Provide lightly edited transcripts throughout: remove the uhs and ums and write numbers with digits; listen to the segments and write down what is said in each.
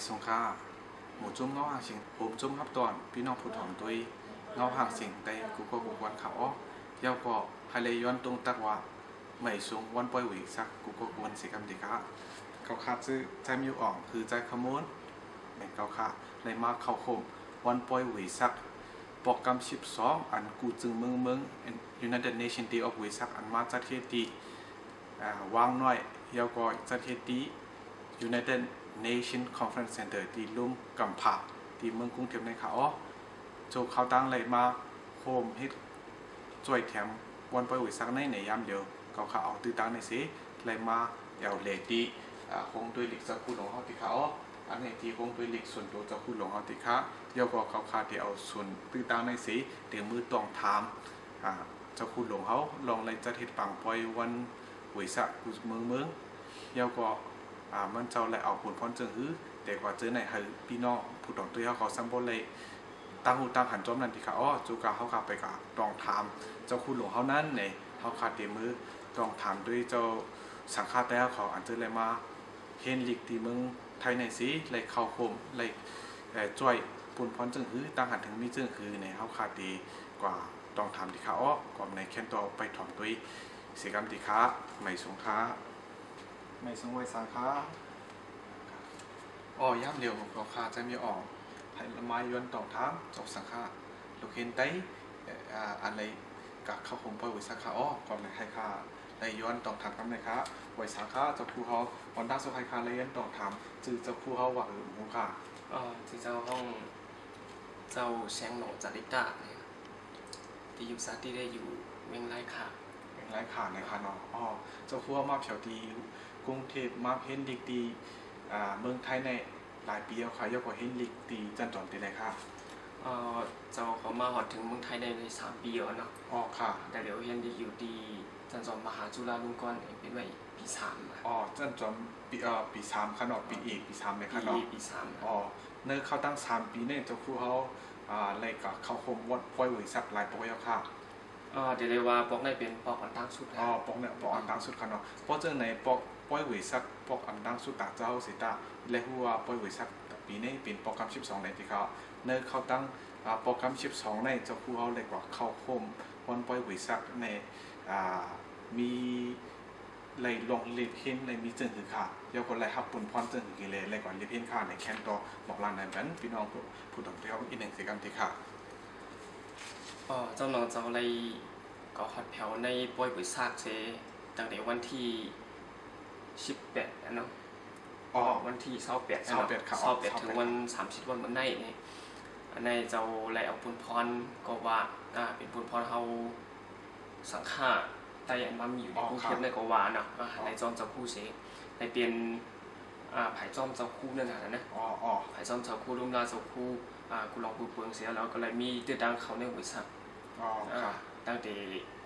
สงค่าหมูจุ้มเงาหางเสียงผมจุ้มครับตอนพี่น้องผู้ถ่อมตุยเงาหางเสียงแต่กูก็บุกวันเขาเย้าก็ให้เลยย้อนตรงตักว่าไม่สูงวันปล่อยหวีสักกูก็กวนสิกรรมดีค่ะเขาคาดซื้อใจมิวอ่องคือใจขมุนเป็นเขาคาเลยมาเข้าคมวันปล่อยหวีสักโปรแกรม12อันกูจึงเมือง United Nations Day of หวีสักอันมาจัดเฮ็ดดีวางน้อยเย้าก็จัดเฮ็ดดี United Nation Conference Center ที่ลุ่มกำผาที่เมืองกรุงเทพในเขาโจเขาตั้งเลยมาโฮมเฮ็ดช่วยแถมวันปล่อยหวีสักในยามเดียวเขาเอาตื้อตั้งในสิเลยมาเอวเลดีคงด้วยหลีกจะคู่หลงเขาติเขาอันนี้ที่คงด้วยหลีกส่วนตัวจะคู่หลงเขาติเขาเดี๋ยวก็เขาขาดที่เอาส่วนตื้อตั้งในสิเดี๋ยวมือต้องถามจะคู่หลงเขาลองเลยจะเฮ็ดปังปล่อยวันหวีสักกูเมืองเดี๋ยวก็มันเจ้าเลยเอาผลพ้นจึงหื้อแต่กว่าเจอในให้พี่น้องผู้ต่อตัวเขาสัมบูรณ์เลยตั้งหูตั้งหันจอมนั่นที่เขาจูกาเขาขับไปกับตองถามเจ้าคุณหลวงเขานั้นเนี่ยเขาขาดเต็มมือตองถามด้วยเจ้าสังฆาแต่เขาอันเจอเลยมาเห็นหลีกตีเมืองไทยในสีเลยเข้าคมเลยจ่วยผลพ้นจึงหื้อตั้งหันถึงมีจึงหื้อเนี่ยเขาขาดดีกว่าตองถามที่เขาก่อนในแค่ตัวไปถ่อมตัวเสียกรรมที่ค้าไม่สงค้าไม่สงไว้สังค้าย่ำเร็วเขาคาจะมีออกไผ่ละไม้ย้อนต่อท้ามจบสังฆาลูกเห็นไตอะไรกับข้าวหงปล่อยไว้สังฆาก่อนเลยให้ค่าเลยย้อนต่อถามกันเลยครับไว้สังฆาจะผู้เขาวันตั้งสุขให้ค่าเลยย้อนต่อถามจือจะผู้เขาว่าหมูค่ะที่เจ้าห้องเจ้าแชงหนองจาริตาเนี่ยที่อยู่ซาที่ได้อยู่เมืองไรค่ะเมืองไรค่ะในค่ะเนาะเจ้าผู้เขามาเฉาดีกรุงเทพมาเห็นดีดีเมืองไทยในหลายปีแล้วค่ะยกว่าเห็นลีกตีจันจอนตีเลยค่ะเจ้าเขามาหอดถึงเมืองไทยใน3 ปีแล้วเนาะค่ะแต่เดี๋ยวเห็นดีอยู่ดีจันจอนมหาจุฬาลงกรณ์เป็นไว้ปี3จันจอนปี3ค่ะเนาะปีอีกปี3เลยค่ะเนาะปี3เนื้อเขาตั้ง3 ปีเนี่ยเจ้าครูเขาอะไรกับเขาคมวัดปล่อยหวีสักหลายปอยค่ะเดี๋ยวเลยว่าปอกในเป็นปอกอันตั้งสุดปอกเนี่ยปอกอันตั้งสุดค่ะเนาะเพราะเจอในปอกปล่อยหวีสักปอกอันตั้งสุดตาเจ้าสิตาและหัวปล่อยหวีสักปีนี้เป็นโปรแกรม12ในที่เขาเนื้อเขาตั้งโปรแกรม12ในเจ้าครูเขาเลยกว่าเข้าคมวันปล่อยหวีสักในมีเลยลงเรียบเห็นในมีจึงคือค่ะยกคนไรครับปุ่นพรจึงคือเลยกว่าเรียบเห็นค่ะในแคนตัวบอกลานในนั้นพี่น้องผู้ต่อเที่ยวอีกหนึ่งสิกรรมที่ค่ะเจ้าน้องเจ้าอะไรก็ฮอตแถวในปล่อยหวีสักเจตั้งแต่วันที่18นะเนาะวันที่28ถึงวัน30วันในนี่อันในเจ้าไล่เอาปุนพรก็ว่าเป็นปุนพรเฮาสังฆาไต้อันมามีอยู่ในกรุงเทพในก็ว่าเนาะในจอมเจ้าคู่เสในเป็นไผ่จอมเจ้าคู่นั่นน่ะนะไผ่จอมเจ้าคู่ลุงนาเจ้าคู่กูลองพูดเปิงเสียแล้วก็เลยมีตื้อดังเขาในหวยสักตั้งแต่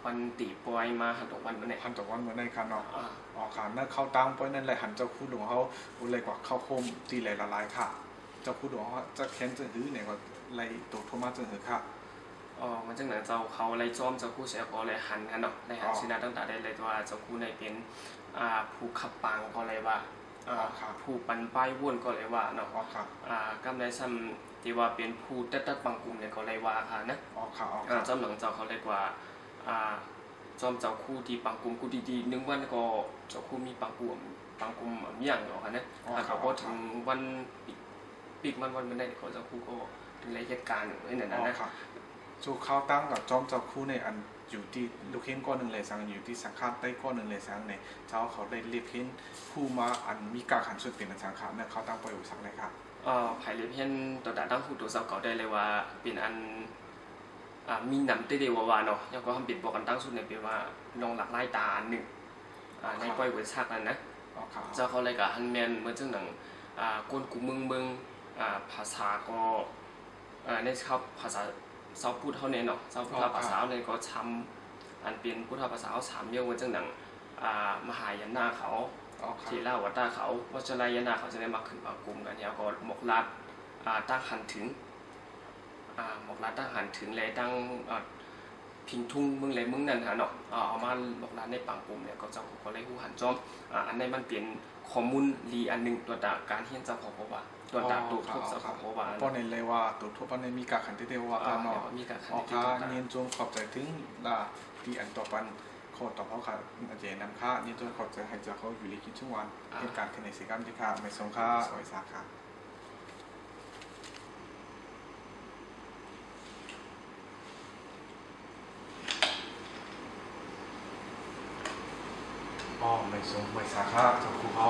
วันตีปอยมาหันตกวันเมื่อไหร่หันตกวันเมื่อไหร่ครับเนาะค่ะนั่นเข้าตั้งปอยนั่นแหละหันเจ้าคู่หลวงเขาเลยกว่าเข้าคมตีไหลละลายค่ะเจ้าคู่หลวงเขาจะแค้นจะหื้อเนี่ยว่าไรตัวโทมาจะหื้อค่ะมันจังหนังเจ้าเขาไรจอมเจ้าคู่เสียก็เลยหันกันเนาะในหันชนะตั้งแต่ได้เลยว่าเจ้าคู่ในเป็นผู้ขับปังก็เลยว่าผู้ปันป้ายวุ่นก็เลยว่าเนาะกำไรซ้ำที่ว่าเป็นผู้ตัดปังกลุ่มเนี่ยก็เลยว่าค่ะนะจอมหลังเจ้าเขาเลยกว่าจอมเจ้าคู่ที่ปังกลุ่มคู่ดีๆ1 วันก็เจ้าคู่มีปังกลุ่มมีอย่างเนาะค่ะนะเขาก็ถึงวันปีกมันวันได้เขาเจ้าคู่ก็ถึงรายเหตุการณ์ไว้นั่นนะจูเข้าตั้งกับจอมเจ้าคู่ในอันอยู่ที่ลูกเห็นก้อนหนึ่งเลยสังอยู่ที่สังฆาใต้ก้อนหนึ่งเลยสังในเจ้าเขาได้เรียกเห็นผู้มาอันมีการขันสุดเป็นสังฆาเนี่ยเขาตั้งปล่อยอยู่สังเลยครับไผ่เรียกเห็นตัวดาตั้งผู้ตัวสาวเก่าได้เลยว่าเป็นอันมีหนำเตเดียวว่าเนาะยังก็ทำปิดบอกกันตั้งสุดในเป็นว่าน้องหลักไล่ตาหนึ่งในปล่อยเวอร์ชักนั่นนะเจ้าเขาเลยกับฮันแมนเหมือนเจ้าหนังก้นกูเมืองภาษาก็ในครับภาษาเซาพูดเท่านี้เนาะเซาพูดภาษาเนี่ยก็ช้ำอันเป็นพุทธภาษา3เยอะเหมือนเจ้าหนังมหายนาเขาทีล่าวัตตาเขาวัชรายนาเขาจะได้มาขึ้นปากลุ่มกันเนี่ยก็หมกลัดตั้งหันถึงหมกลัดตั้งหันถึงเลยตั้งพิงทุ่งมึงเลยมึงนั่นฮะเนาะเอามาหมกลัดในปากกลุ่มเนี่ยก็จะก็เลยหูหันจอมอันนี้มันเปลี่ยน ข้อมูลลีอันนึงตัวตาการเฮียนเจ้าของว่าตัวตาตัวทุบเจ้าของว่าเพราะในเลยว่าตัวทุบในมีการขันที่เดียวว่าการเนาะมีการขันที่เนียนจงขอบใจถึงล่ะที่อันต่อปันโคตรต่อเขาค่ะอาจารย์นำค่าเนียนจงขอบใจให้เจ้าเขาอยู่ลีกินช่วงวันเหตุการณ์ที่ในสิกรรมที่ค่ะไม่สงค่าไว้สาขาไม่สงไม่สาขาเจ้าครูเขา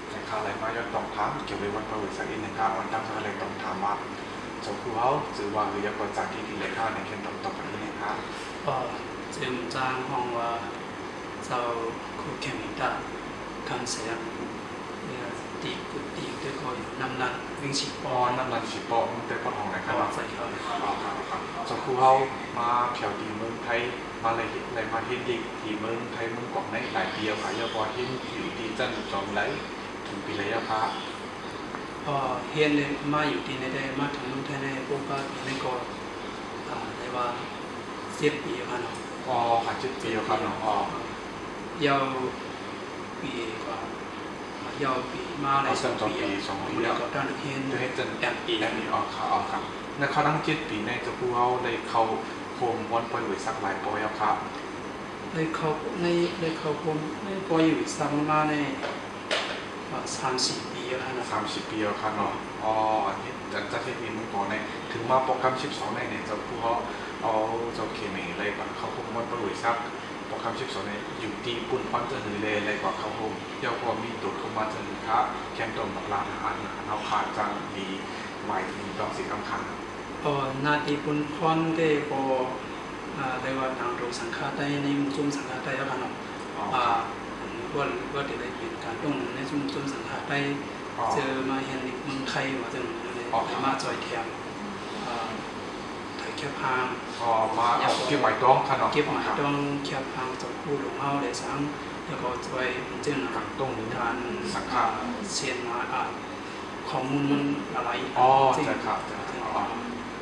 ในข่าวอะไรมาย้อนต้องถามเกี่ยวกับวันประวัติศาสตร์อีกหนึ่งครับวันตั้งอะไรต้องถามว่าเจ้าครูเขาจือว่าหรือยังก่อนจากที่กินเลยข้าวในเข็มต้องตกกันนี่ครับจึงจ้างห้องว่าเจ้าครูเข็มตาการเสียเนี่ยตีกุฏิด้วยคนนำนันวิ่งฉีดปอนนำนันฉีดปอนมันเป็นปอนของไหนครับใส่เขาครับเจ้าครูเขามาเที่ยวดีเมืองไทยมาอะไรมาเห็นดีที่เมืองไทยเมืองกองในหลายปีแล้วค่ะยาพอที่อยู่ดีจันจอมไรถึงปีแล้วครับเฮียนเลยมาอยู่ที่ในได้มาถึงเมืองไทยในปุ๊บก็ในก่อนในว่า10 ปีครับเนาะค่ะ10 ปีครับเนาะยาวปีกว่ายาวปีมาใน2 ปีแล้วก็ตอนเฮียนจะให้จนปีแล้วนี่ครับในเขาตั้ง7 ปีในจะพูดเขาได้เขาโฮมวันปล่อยไว้สักหลายปีแล้วครับได้เขาโฮมได้ปล่อยอยู่สักมาใน30 ปีแล้วนะ30 ปีแล้วครับเนาะอันนี้จะที่มีมึงบอกในถึงมาโปรแกรม12ในเนี่ยจะพูดเขาเอาเจ้าเคมีอะไรก่อนเขาโฮมวันปล่อยสักโปรแกรม12ในอยู่ที่ปุ่นปั้นจะหือเลยอะไรกว่าเขาโฮมเดี๋ยวพอมีตัวเข้ามาจะหือครับแคมตรงกับร้านอาหารเอาขาดจังดีใหม่ถึงต้องสิ่งสำคัญนาทีปุ่นปั้นได้ก็ได้ว่าทางโรงสังฆาได้ในมุมจุ่มสังฆาได้แล้วกันเนาะว่าได้เป็นการต้องในมุมจุ่มสังฆาได้เจอมาเห็นเมืองไทยว่าจะมาจอยแถมไทยแคบพางมาเก็บหมายต้องขนาดเก็บหมายต้องแคบพางจะพูดหลวงพ่อได้สังแล้วก็จอยเจ้าหน้าต้องทานสังฆาเชียนมาข้อมูลมันอะไรจริงครับ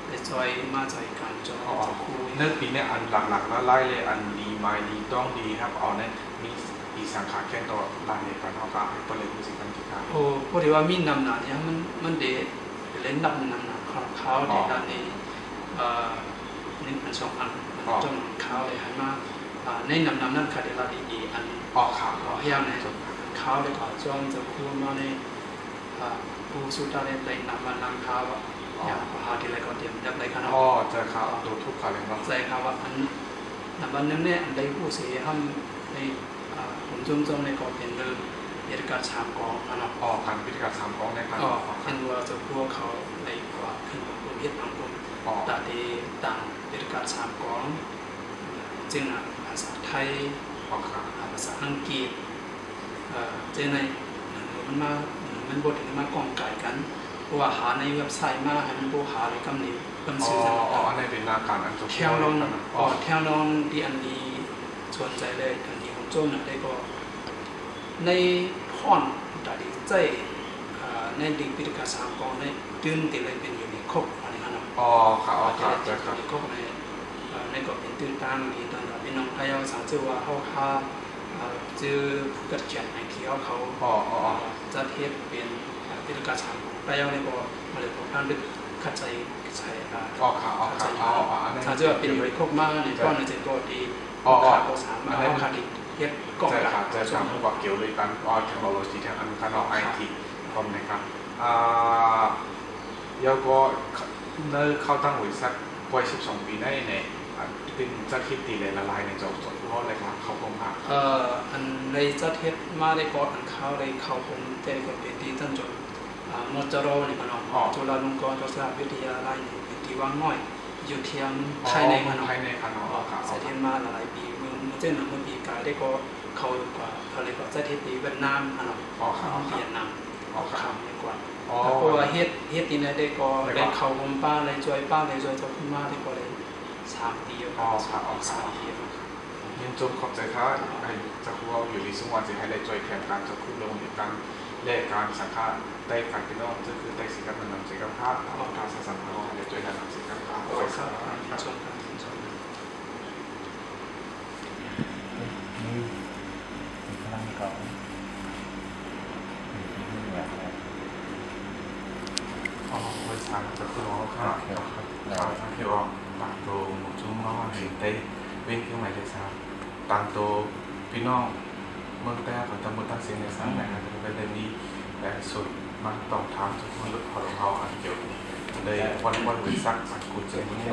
ได้จอยมาจอยการจอยเนื้อปีเนี่ยอันหลักๆแล้วไล่เลยอันดีไม่ดีต้องดีครับเอาเนี่ยมีอีสังขารแค่ตัวลายในการเอาการให้ประเด็นสิ่งต่างๆพอดีว่ามีนำหนาเนี่ยมันเดเล่นนำหนาของเขาในด้านนี้นี่อัน2 อันจนเขาเลยหันมาในนำนั่นขาดเวลาดีๆอันขาพยายามในเขาเลยก็จอมจะพูดมาในผู้สุดท้ายในนำมันนำเขาอย่างหาที่ไรก็เตรียมจับไรขนาดใช่ครับตัวทุกข์อะไรบ้างใช่ครับว่าอันนั้นนึงเนี่ยอันใดผู้เสียทำในผมจมในก่อนเป็นเรื่องกิจการ3 กองนะครับการกิจการ3 กองในครับเป็นว่าจะพวกเขาในกว่าขึ้นประเภทบางคนแต่ที่ต่างกิจการ3 กองจึงภาษาไทยภาษาอังกฤษเจในมันบทมากองไก่กันเพราะว่าหาในเว็บไซต์มาให้มันบูหาเลยกำเนิดเป็นสื่อสารอันนี้เป็นนาการอันจบแถวลองที่อันนี้สนใจเลยอันนี้ของโจ้น่ะได้ก็ในพ่อนตัดใจในดิ่งพิธีการ3 กองในตื่นติเลยเป็นอยู่ในครบอะไรกันเนาะครับครบในก็เป็นตื่นตามมีตอนเป็นน้องพายาสังเจอว่าเขาเจอผู้กัดแขนในที่เขาจะเทปเป็นพิธีการ3 ไปยังในบ่มาเลยผมท่านดึกขัดใจใส่ถ้าจะเป็นบริโภคมากในก้อนในเจนตัวดีขาดภาษามาแล้วขาดเย็บกล่องขาดจะทำให้ว่าเกี่ยวเลยกันเทคโนโลยีทางอันการเอาIT พร้อมนะครับแล้วก็เข้าตั้งบริษัทวัย12 ปีได้ในเป็นจัดเทปตีเลยละลายในจอสดเพราะอะไรครับเขาคงผ่านอันในจัดเทปมาได้ก่อนอันเขาเลยเขาคงเจนคนเป็นที่ตั้งจนมอจรนี่มันจุฬาลงกรณ์วิทยาลัยเป็นที่ว่างน้อยอยู่เทียมภายในมันเสถียรมาหลายปีเมื่อเจ้าหน้าปีกายได้ก็เขากว่าเขาเลยก็จะเทปีเวียดนามมันเวียดนามคำดีกว่าเพราะว่าเฮ็ดที่ไหนได้ก็ได้เขาผมป้าเลยช่วยเจ้าขึ้นมาได้ก็เลย3 ปี3 ปียังจมขอบใจท้าจะครูเอาอยู่ในสมัยที่ให้ได้ช่วยแข่งการจะคุ้มลงในการแลกการสังฆาได้การพี่น้องก็คือได้สิ่งที่มันนำสิ่งที่ภาพการสังฆาให้ได้ช่วยนำสิ่งที่ภาพไปสังฆาพลังเก่า างจะพูดว่าข้าวเขียวข้าวเขียวต่างโตหมดชุ่มน้องสิงเต้เว้นเครื่องหมายเลขสามต่างโตพี่น้องเมืองแต่ของตำบลตั้งเสียงในสามนะครับเป็นเรื่องนี้แต่ส่วนมันต้องทำทุกคนพอเราอันเกี่ยวเลยวันวิสักสักกุเจมันนี่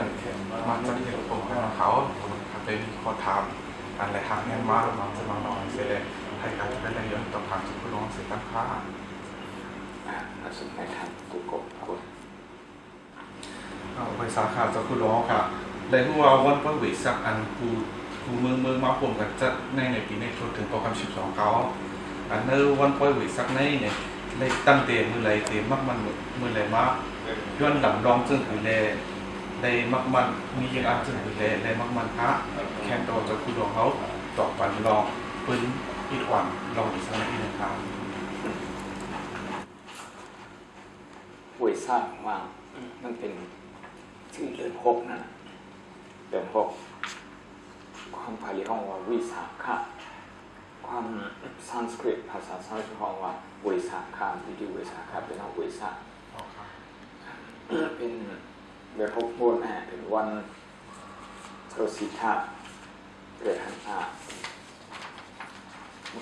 มันจะเห็นผมกับเขาเป็นข้อถามอะไรทางนี้มาจะมาหน่อยเสร็จให้การเป็นเรื่องต้องทำทุกคนลองเสร็จตั้งค่ามาสุดในทางกุกบคุณไปสาขาจะคุณร้องค่ะเลยที่ว่าวันวิสักอันกูเมืองมาผมกันจะในปีนี้ถึงโปรแกรม12เขาอันเนอร์วันวิสักในเนี่ยเลยตั้งเตะมือไหลเตะมักมันมือไหลมากย้อนหลังรองจึงคือเลยมักมันมีอย่างอันจึงคือเลยมักมันพระแคนโตจะคุณร้องเขาตอกปันรองปืนอีกวันลองอีกสักนิดนึงครับวิสาขว่ามันเป็นชื่อเดือน6นะเดือน6ความพาลีห้องว่าวิสาขะความสันสกฤตภาษาสันสกฤตห้องว่าวิสาขะวิสาขะเป็นเอาวิสาเป็นเดือน6โมงเป็นวันโรสิธาเกิดหันอา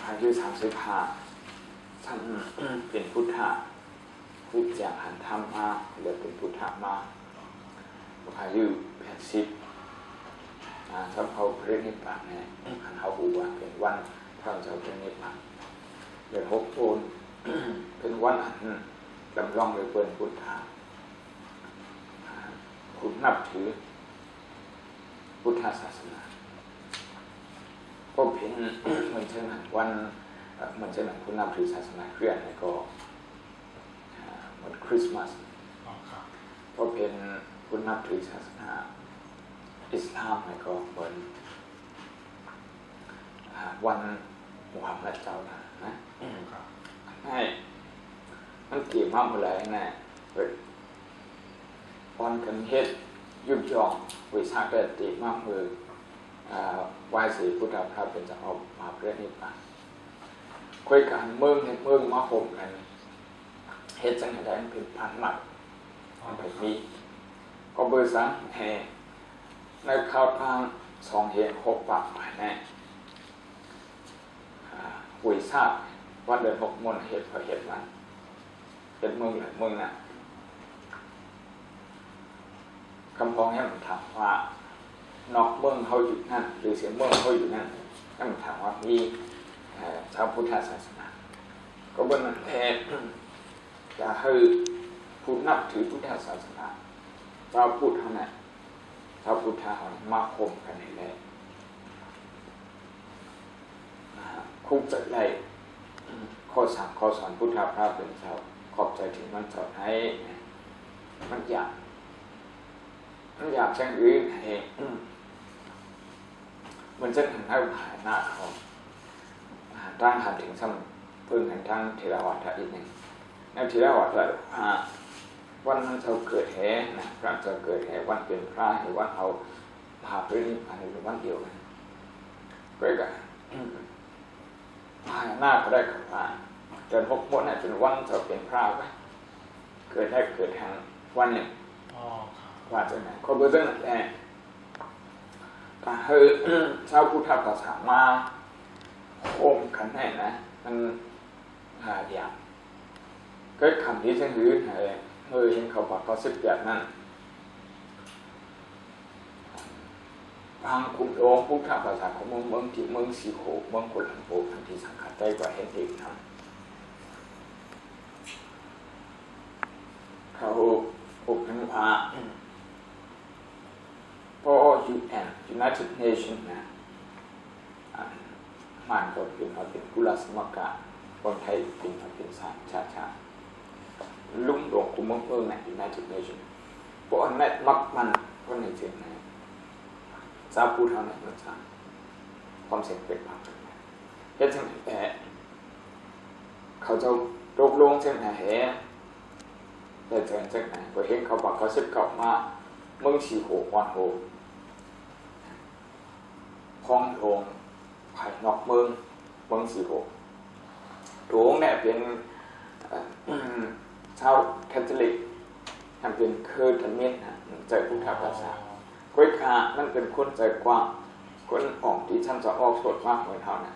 อายุ35ท่านเป็นพุทธะพุทธจากหันธรรมมาเรียกเป็นพุทธะมาอายุ80ถ้าเขาเรียกนิพพานเนี่ยหันเขาหูว่าเป็นวันพระเจ้าเป็นนิพพานเดือน6โอนเป็นวันอันดำรงโดยเป็นพุทธะคุณนับถือพุทธศาสนาก็เป็นเหมือนเช่นวันเหมือนเช่นคุณนับถือศาสนาคริสต์ก็เหมือนคริสต์มาสก็เป็นคุณนับถือศาสนาอิสลามก็เหมือนวันมุฮัมมัดเจ้านะให้มันเกี่ยวมากเมื่อไรนะวันกันเฮ็ดยุบยองวิชาเกิดติมากมือวายสีพุทธพระเป็นจะออกมาเพื่อนิพพานคุยกันเมืองมาห่มกันเฮ็ดจังได๋เป็นพันหมัดมันไปมีก็เบอร์3แห่ในข่าวทาง2เฮ็ด6ปากหมายแน่วิชาวันเดือน6มนเฮ็ดพอเฮ็ดมันเป็นเมืองหลายเมืองน่ะคำพ้องให้มันถามว่านอกเมืองเขาอยู่นั่นหรือเสียเมืองเขาอยู่นั่นให้มันถามว่ามีชาวพุทธศาสนาก็บนนั้นจะให้ผู้นับถือพุทธศาสนาชาวพุทธเท่านั้นชาวพุทธเขามาคมกันให้ได้คุกจัดไรข้อสั่งข้อสอนพุทธพระเป็นเจ้าขอบใจถึงมันสอนให้มันอยากช่างอื่นเองมันจะถึงให้หายหน้าเขาร่างหันถึงซ้ำพึ่งหันทางเทระวัตอีกหนึ่งในเทระวัตวันนั้นเราเกิดแห่นะพระจะเกิดแห่วันเป็นพระให้วันเอาพาไปนิพพานในวันเดียวกันก็ได้หายหน้าก็ได้กับพระเดือน6 โมงเป็นวันจะเป็นพระไปเกิดได้เกิดทางวันหนึ่งว่าจะไหนคนเบอร์เรื่องนั้นแหละแต่เฮ้ยชาวพุทธภาษามาโค้งขันแน่นะมันอย่างก็คำนี้ฉันรู้เมื่อเห็นเขาบอกเขา18นั่นบางกลุ่มโลกพุทธภาษาของเมืองที่เมืองสีโขเมืองคนหลังโบทันทีสังกัดได้กว่าเห็นเองนะเขาอบรมพระพอ United Nations นะมันก็เป็นกุลสมกะคนไทยเป็นชาติลุ่มหลวงกุมเมืองใน United Nations เพราะอันนั้นมักมันคนในเชียงนะชาวพุทธเขาเนี่ยมันสร้างความเสี่ยงเป็นบางจุดเฮ็ดจังได๋เขาจะตกลงจังได๋แต่จังได๋บ่เห็นเขาบอกเขา19มาเมืองสีโหวันโหห้องโรงภายนอกเมืองสีโหโรงเนี่ยเป็นชาวแคทอลิก ทำเป็นคือธรรมเนียมนะใจพุทธภาษาก้อยขามันเป็นคนใจกว้างคนออกที่ท่านจะออกสดมากเหมือนเขานะ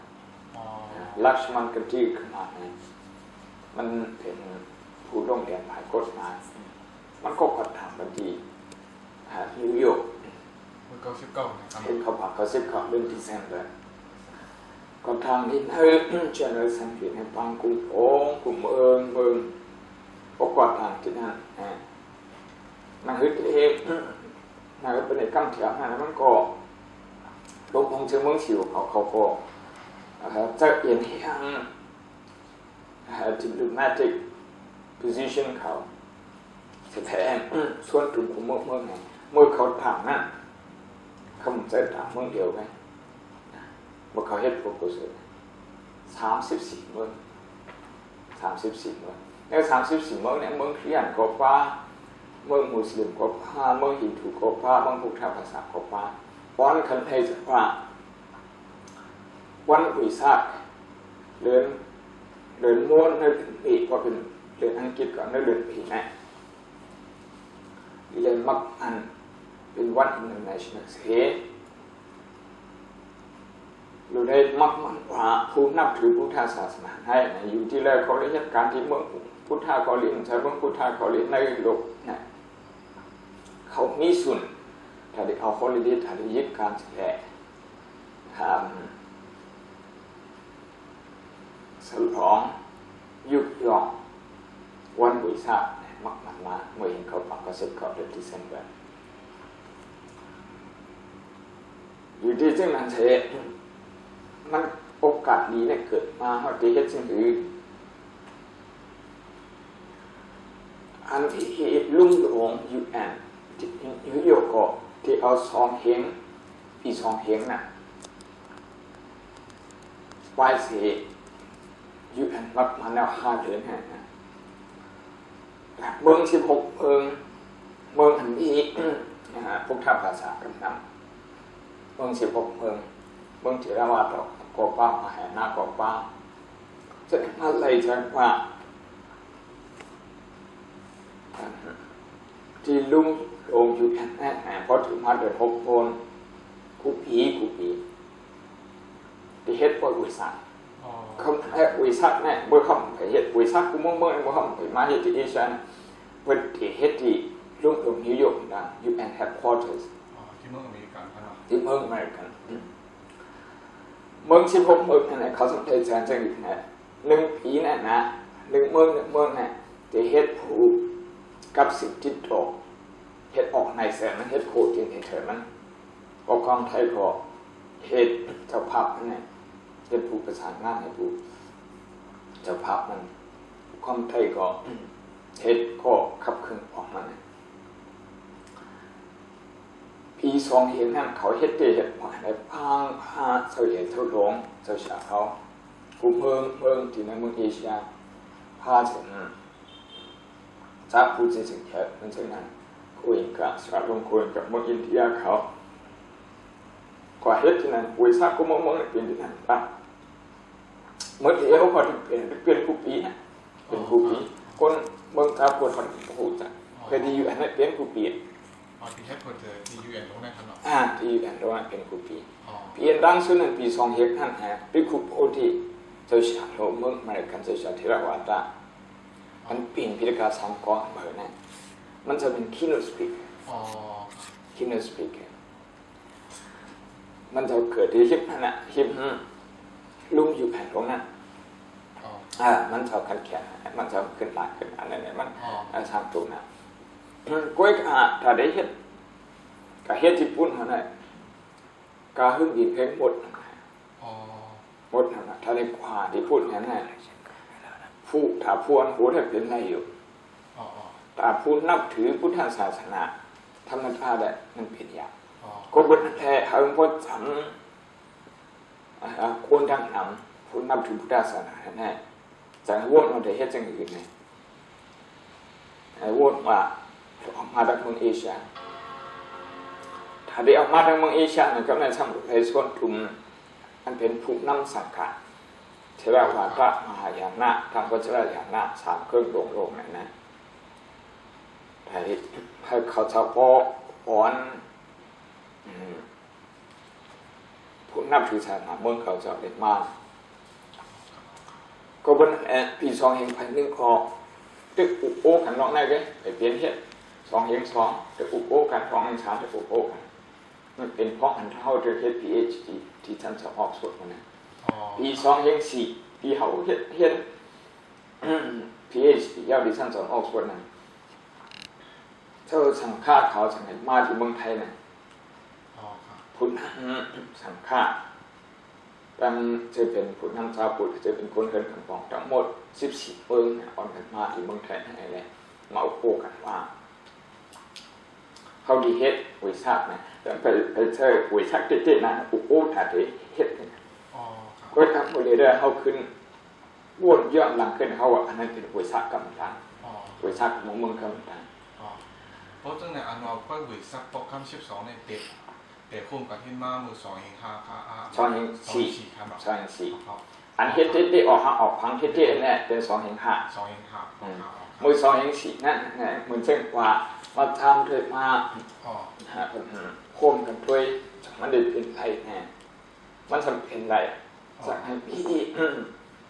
ลักษมันกันที่ขึ้นมาเนี่ยมันเป็นผู้ร่วมเรียนภายกฎหมายมันก็กดทำบันทีนิวยอร์กมันก็สิบเก้านะครับเห็นเขาผักเขาซิบเขาเรื่องที่เซนเลยก็ทางที่เจเนอเรชันผิดให้ฟังกลุ่มโอ้กลุ่มเมืองก็กดทางที่นั่นมันฮึดเองมันก็เป็นในกั้งเถียงนะมันก็ลงพงเชิงเมืองฉิวเขาก็จะเอียนที่ยังdiplomatic position เขาแท้ส่วนกลุ่มเมืองไงเมื่อเขาถามนั่นเขาจะถามเมืองเดียวไหมเมื่อเขาเฮ็ดโปรโพส34เมืองแล้ว34เมืองเนี่ยเมืองคริสเตียนก็ป้าเมืองมุสลิมก็ป้าเมืองฮินดูก็ป้าเมืองพุทธภาษาก็ป้าวันคันไทยจะป้าวันวิสาขเดือนม้วนในปีก็เป็นเดือนอังกฤษก่อนในเดือนปีนะเรียนมักอันเป็นวัน international day เราได้มักมันว่าผู้นับถือพุทธศาสนาให้อยู่ที่แรกเขาได้เหตุการณ์ที่เมืองพุทธเกาหลีใช้เมืองพุทธเกาหลีในโลกนะเขามีส่วนถ้าได้เอาฮอลิเดย์ถ้าได้ยึดการแสดงฉลองยุบย่องวันวิสาขมักมันมาเมื่อเห็นเขาปักกระสิบเขาเดือนที่เซนเบอร์อยู่ที่จึงนั้นเฉยมันโอกาสดีเนี่ยเกิดมาเขาที่เฮ็ดสิ่งอื่นอันที่ลุ่มหลวง UN ที่นิวยอร์กที่เอาซองเฮงปีซองเฮงน่ะไว้เสียUN มักมาแนว5 เดือนฮะเมือง16เมืองอันนี้พุทธภาษากำนำเมือง16เมืองเถรวาทกอป้ามหานาคอป้าจะนั่นเลยจะว่าที่ลุงลงอยู่แน่พอถึงมาเดือน6 คนกูปีที่เฮ็ดบ่วิสาขเขาวิสาขเนี่ยบ่เขาไปเฮ็ดวิสาขกูเมื่อบ่เขาไปมาเฮ็ดที่เอเชียเพิ่นที่เฮ็ดที่ลุงนิวยอร์กนะ UN headquarters ที่เมืองอเมริกันครับที่เมืองอเมริกันเมือง16เมืองนั่นแหละเขาสนใจแสนจังอีกนะ1 ปีนั่นนะ1 เมืองน่ะที่เฮ็ดผู้กับสิ่งที่ตกเฮ็ดออกในแสนมันเฮ็ดโคตรจริงเถิดมันปกครองไทยก็เฮ็ดเจ้าภาพนั่นแหละเฮ็ดผู้ประสานงานให้ผู้เจ้าภาพมันความไทยก็เฮ็ดก็ขับเคลื่อนออกมาเนี่ยปี2เห็นนั่นเขาเฮ็ดได้เฮ็ดมาได้พังพาเสด็จทุลงเจ้าชาเขาผู้เมืองที่ในเมืองเอเชียพาถึงจากผู้ที่ถึงแค่มันเช่นนั้นคุยกับสกัดลงคุยกับเมืองอินเดียเขากว่าเฮ็ดที่นั่นวิสาขก็เมืองเป็นที่นั่นป่ะเมื่อที่เขาพอถึงเป็นผู้ปีนะเป็นผู้ปีคนเมืองตาคนคนผู้จัดเคยดีอยู่อันนั้นเป็นผู้ปีที่เฮ็ดเพิ่นที่ UN ลงได้ขนาดที่ UN ลงเป็นผู้ปีปีดังสุดนั้นปี2เฮ็ดนั่นฮะเป็นผู้โอที่เจ้าชาโลเมืองอเมริกันเจ้าชาเทรวาตะมันปีนพิธีการสังกรเหมือนนั้นมันจะเป็น keynote speaker keynote speaker มันจะเกิดที่คลิปนั่นน่ะคลิปลุงอยู่แผ่นตรงนั้นมันจะขัดแย้งมันจะขึ้นหลักขึ้นอันนั้นมันทางตรงนั้นก้อยถ้าได้เฮ็ดก็เฮ็ดญี่ปุ่นหั่นน่ะก็หึ่งอีกเพลงหมดนั่นน่ะถ้าได้กว่าที่พูดนั่นน่ะผู้ถ้าพวนผู้ได้เป็นไรอยู่แต่ผู้นับถือพุทธศาสนาธรรมดาได้มันเป็นอย่างก็บ่แท้เฮาบ่จำคนดังนำผู้นับถือพุทธศาสนาแน่จังวนมันได้เฮ็ดจังอื่นนี่วนว่าออกมาจากเมืองเอเชียถ้าได้ออกมาจากเมืองเอเชียเนี่ยก็ในสมัยส่วนกลุ่มมันเป็นผู้นำสังกัดเทรวาทมหายานะทางวัชรยานะ3เครื่องโลงนั่นนะ แต่ให้เขาชาวพ่ออ่อนผู้นับถือศาสนาเมืองเขาจะเด็ดมากก็บนปีสองเฮงพันหนึ่งคอตึกอุโอกันน้องได้ไหมไปเปลี่ยนเฮ็ดสองเฮงสองตึกอุโอกันสองเฮงสามตึกอุโอกันมันเป็นเพราะอันเท่าเฮ็ด PhD ที่ท่านจะออกสวดมาเนี่ยปีสองเฮงสี่ปีเขาเฮ็ดPhD ยาวดิท่านจะออกสวดนั้นเจ้าสังฆาเขาสังฆามาที่เมืองไทยเนี่ยพุทธสังฆาตั้งจะเป็นพุทธน้ำชาพุทธจะเป็นคนเกินขันฟองทั้งหมด14เมืองอ่อนกันมาที่เมืองไทยนั่นแหละมาอุปโภคกันว่าเขาดีเฮ็ดวิชาเนี่ยแต่ไปเจอวิชาเด็ดๆนะอุปโภคถ้าได้เฮ็ดกันก็ทำหมดเลยได้เขาขึ้นวนย้อนหลังขึ้นเขาว่าอันนั้นเป็นวิชากรรมฐานวิชาของเมืองกรรมฐานเพราะจังในอันเราก็วิชาปกคำ12ในเด็กแต่คุ้มกับที่มามือ2เฮง5ค่ะ2เฮง4ครับ2เฮง4อันเฮ็ดได้ออกพังเฮ็ดได้เนี่ยเป็น2เฮง5 2เฮง5มือ2เฮง4นั่นเหมือนเช่นว่ามาทำด้วยมาโคมกันด้วยมันได้เป็นไรแน่มันทำเป็นไรจากให้พี่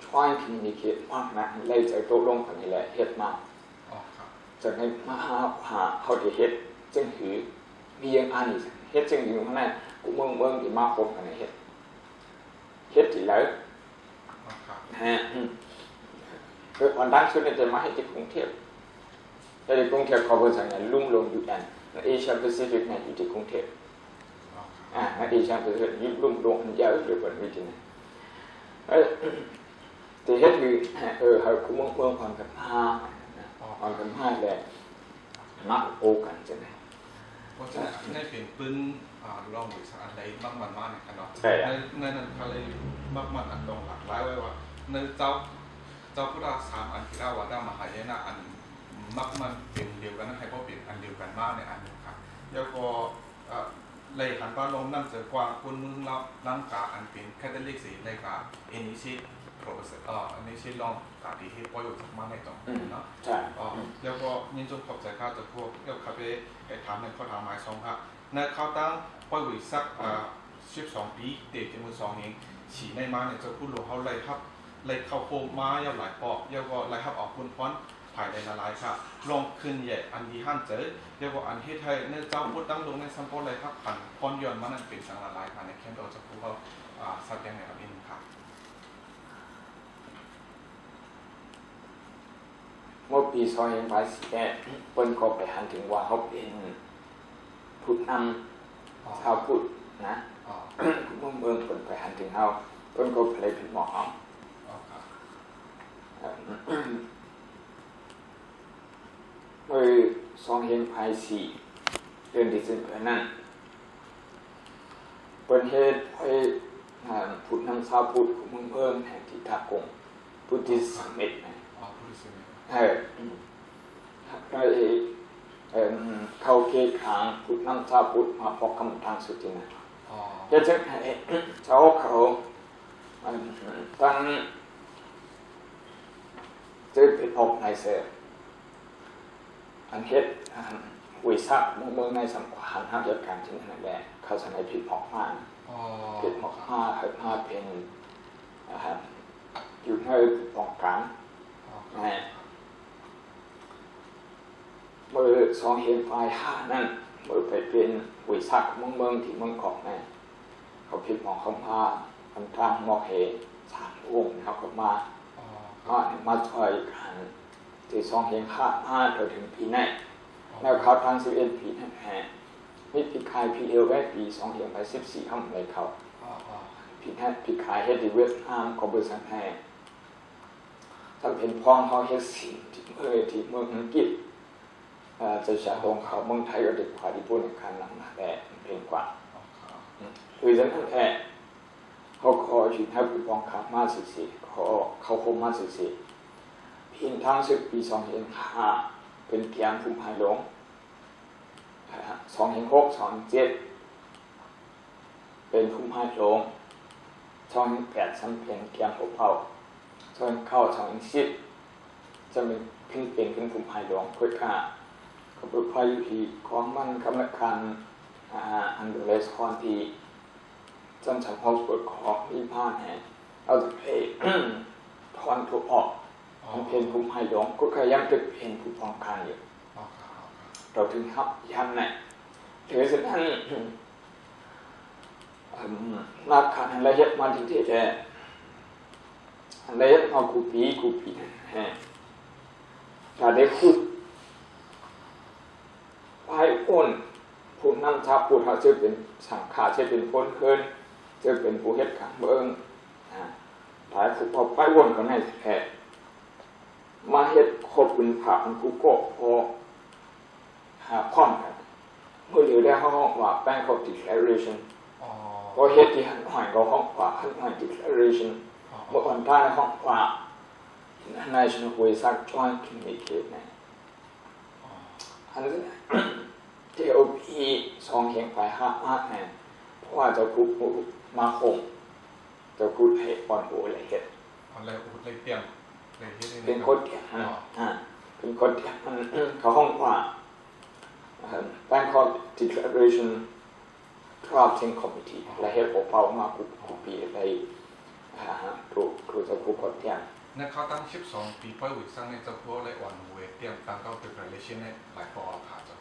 ช่วยพินิจมากนะไล่ใจโตลงคนนี้แหละเฮ็ดมาจากให้มาหาเขาที่เฮ็ดจึงหือมีอย่างอันนี้เฮ็ดจึงอยู่ข้างในกูเมืองที่มาพบกันเฮ็ดที่แล้วคือวันดังสุดเนี่ยจะมาให้ที่กรุงเทพแต่ในกรุงเทพเขาบอกว่าลุ่มลงอยู่อันเอเชียแปซิฟิกเนี่ยอยู่ที่กรุงเทพในเอเชียแปซิฟิกลุ่มลงเยอะหรือเปล่าไม่จริงแต่เฮ็ดคือเขากูเมืองความกันห้าแหละมาโอกันจังไงเพราะฉะนั้นในเป็นปืนลองดูสักอันใดบางมันมากเนี่ยกันเนาะในนั้นเขาเลยบางมันอันตรงหลักหลายไว้ว่าในเจ้าพุทธสามอันที่เราว่าได้มหายนะอันมักมันเป็นเดียวกันนะใครก็เป็นอันเดียวกันมากในอันนึงครับแล้วก็เลยหันว่าลมนั่งเจอกว่าคุณมึงรับร่างกายอันเป็นแคตตาลิกสีในการเอนิชิโปรเซสอันนี้ชิลองกาดีที่ปล่อยออกจากมาในตรงเนาะใช่แล้วก็ยินจนขอบใจข้าจากพวกเกี่ยวกับไอ้ถามในข้อถามหมาย2ครับในข้าวตั้งปล่อยวิสัก12 ปีเด็กจำนวน2เองฉีในมาเนี่ยจะพูดหลวงเขาเลยครับเลยเข้าโคมมาย่าหลายปอกย่าก็เลยครับออกคุณฟ้อนถ่ายในละลายครับลงขึ้นใหญ่อันดีหั่นเจอย่าก็อันที่ไทยในเจ้าพูดตั้งลงในสัมปอเลยครับผ่านฟ้อนย้อนมานั่นเป็นสังละลายค่ะในเข้มเราจะพูดว่าสัตว์ยังไงครับอินครับเมื่อปี2018เปิ้นก็ไปหันถึงว่าเขาเป็นพุทธนำชาวพุทธนะเมืองเปิ้นไปหันถึงเขาเปิ้นก็เลยผิดหมอเมื่อ2024เดือนที่สิบนั้นเปิ้นเฮ็ดให้พุทธนำชาวพุทธของเมืองแห่งที่ทากงพุทธิสมิตรเข้าเขตขางพุทธน้ำชาพุทธมาพบคำทางสุดที่นั่นจะเช็คให้ชาวเขาตั้งจะเป็นออกในเสืออันเฮ็ดวิสักเมืองในสังขารห้ามจัดการที่นั่นแหละเขาจะในผิดหอกมาผิดหอกมาเป็นอยู่ในปองกลางเมื่อ2เฮงไฟ5นั่นเมื่อไปเป็นวิสักเมืองที่เมืองเกาะเนี่ยเขาผิดหมอกคำพาคำทางหมอกเห3องค์เขาก็มาช่วยกันที่2เฮง5ถึงปีนี้แล้วเขาทาง11ปีนั่นแหละมีปีคายปีเดียวไว้ปี2เฮงไป14ค่ำเลยเขาปีคายเฮ็ดที่เวียดนามก็บริษัทให้ถ้าเป็นพ้องเขาเฮ็ดสิ่งที่เมืองอังกฤษจะใช้ตรงเขาเมืองไทยก็เด็กกว่าญี่ปุ่นในการนำมาแต่เพียงกว่าคือฉะนั้นแหละเขาขอชุดให้ผู้ปองขับมาสิขอเขาคมมาสิเพียงทาง10 ปี2005เป็นเกียงภูมิภาคหลวง2006 2007เป็นภูมิภาคหลวง2008สัมเป็นเกียงหัวเผา2009 2010จะเป็นขึ้นภูมิภาคหลวงเพื่อค่า ก็เป็นพายุที่ของมันกำลังการอันเดอร์เลสคอนที่จนจากฮอสเปิดของที่ผ่านแห่เอาแต่เพลทอนถูกออกมันเพลงภูมิหายงก็ขยันจะเพลงภูมิป้องกันอยู่เราถึงครับยันเนี่ยถือสิ่งนั้นนักขันอะไรเยอะมาที่แต่อะไรเยอะมากูปีแต่ได้พูดไปอ้นผู้นำชาผู้เขาจะเป็นสังขารจะเป็นคนเคินจะเป็นผู้เฮ็ดขังเบิ้งหลายผู้พอไปอ้นก็ให้แท้มาเฮ็ดครบเป็นผ่ามันกูก็พอหาพร้อมกันเมื่อเหลือได้ห้องว่าแป้งเขา declaration พอเฮ็ดที่หันหอยเราห้องว่าหันหอย declaration เมื่อวันท้ายห้องว่า national Vesak joint communicate นะอันนี้TOP สองเขียงไปห้ามากแน่เพราะว่าจะพูดมาคงจะพูดให้ปอนหูอะไรเห็ดอะไรพูดอะไรเตียงเป็นคนเถียงเป็นคนเถียงมันเขาห้องว่า Bangkok Declaration Drafting Committee และเห็ดออกมามากูปีอะไรถูกจะพูดคนเถียงนั่นเขาตั้ง12 ปีป้อยวิสังในจะพูดอะไรอ่อนหูเตียงตั้งเขาเป็น relation ในหลายปอผ่าจ้ะ